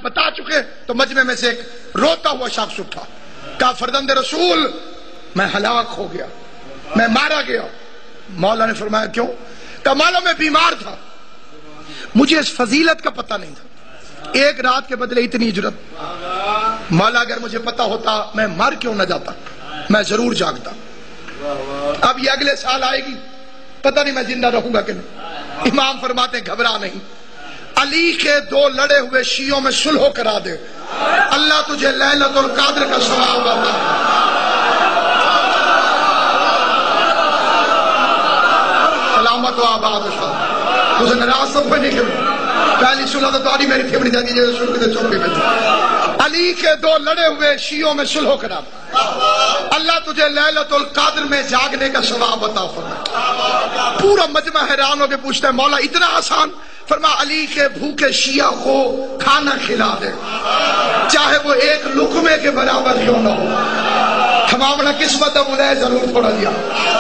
بتا چکے تو مجمع میں سے ایک روتا ہوا شخص اٹھا، کہا فرزند رسول میں ہلاک ہو گیا، میں مارا گیا۔ مولا نے فرمایا کیوں؟ کہا مولا میں بیمار تھا، مجھے اس فضیلت کا پتہ نہیں تھا، ایک رات کے بدلے اتنی اجرت۔ مولا اگر مجھے پتہ ہوتا میں مر کیوں نہ جاتا، میں ضرور جاگتا۔ اب یہ اگلے سال آئے گی، پتہ نہیں میں زندہ رہوں گا کہ نہیں۔ امام فرماتے گھبرا نہیں، علی کے 2 لڑے ہوئے شیعوں میں صلح کرا دے، اللہ تجھے لیلۃ القدر کا ثواب عطا۔ سلامت و آباد شاہ اسے نراز سب کوئی نہیں کرو، پہلی صلح تو آری میری تھیبڑی جاگی جو شروع کے چوکے میں علی کے 2 لڑے ہوئے شیعوں میں صلح کرا دے، اللہ تجھے لیلۃ القدر میں جاگنے کا ثواب عطا فرمائے۔ پورا مجمع حیران ہو کے پوچھتا ہے مولا اتنا آسان؟ فرما علی کے بھوکے شیعہ کو کھانا کھلا دے، چاہے وہ ایک لقمے کے برابر کیوں نہ ہو۔ ہمارا قسمت ہے مجھے ضرور تھوڑا دیا،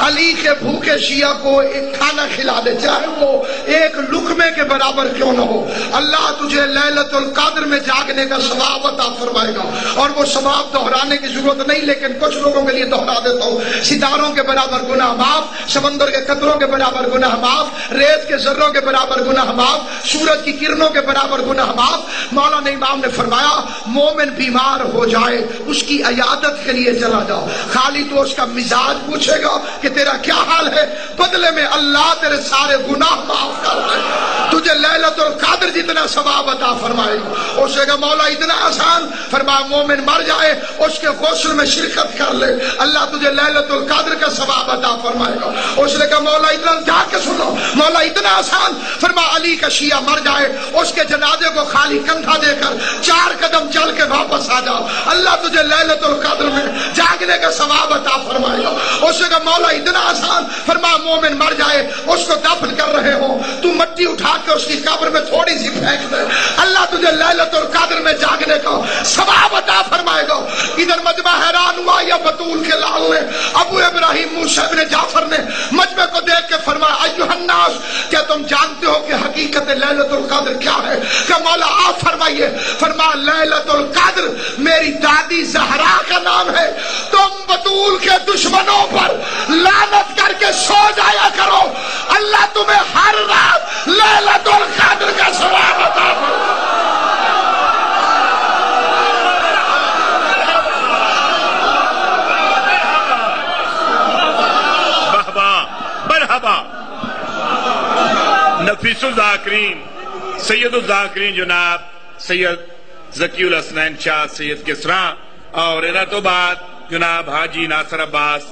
علی کے بھوکے شیعہ کو ایک کھانا کھلا دے، چاہے وہ ایک لقمے کے برابر کیوں نہ ہو، اللہ تجھے لیلۃ القدر میں جاگنے کا ثواب عطا فرمائے گا۔ اور وہ ثواب دہرانے کی ضرورت نہیں، لیکن کچھ لوگوں کے لیے دہرا دیتا ہوں۔ ستاروں کے برابر گناہ معاف، سمندر کے قطروں کے برابر گناہ معاف، ریت کے ذروں کے برابر گناہ معاف، سورج کی کرنوں کے برابر گناہ معاف۔ مولانا امام نے فرمایا مومن بیمار ہو جائے اس کی عیادت کے لیے چلا جاؤ، خالی تو اس کا مزاج پوچھے گا کہ تیرا کیا حال ہے، بدلے میں اللہ تیرے سارے گناہ معاف کر دے، تجھے لیلۃ القدر جتنا ثواب عطا فرمائے گا۔ اسے کہا مولا اتنا آسان؟ فرمایا مومن مر جائے اس کے غسل میں شرکت کر لے، اللہ تجھے لیلۃ القدر کا ثواب عطا فرمائے گا۔ اس نے کہا مولا اتنا جا کے سنو، مولا اتنا آسان؟ فرمایا علی کا شیعہ مر جائے اس کے جنازے کو خالی کندھا دے کر 4 قدم چل کے واپس آ جاؤ، اللہ تجھے لیلۃ القدر میں جاگنے کا ثواب عطا فرمائے گا۔ اس نے کہا مولا اتنا آسان؟ فرمایا مومن مر جائے اس کو دفن کر رہے ہو، تو مٹی اٹھا کے اس کی قبر میں تھوڑی سی پھینک دے، اللہ تجھے لیلۃ القدر میں جاگنے کا ثواب عطا فرمائے گا۔ ادھر مجمع حیران ہوا، یا بطول کے لال نے ابو ابراہیم موسیٰ ابن جعفر نے مجمع کو دیکھ کے فرمایا ایھا الناس، کیا تم جانتے ہو کہ حقیقت لیلۃ القدر کیا ہے؟ کہ مولا آپ فرمائیے۔ فرمایا لیلۃ القدر میری دادی زہرا کا نام ہے، تم بطول کے دشمنوں پر لعنت کر کے سو جایا کرو، اللہ تمہیں ہر رات لیلۃ القدر کا ثواب عطا فرمائے۔ مرحبا نفیس الذاکرین سید الذاکرین جناب سید ذکی الحسنین شاہ سید کسرا، اور انہاں تو بعد جناب حاجی ناصر عباس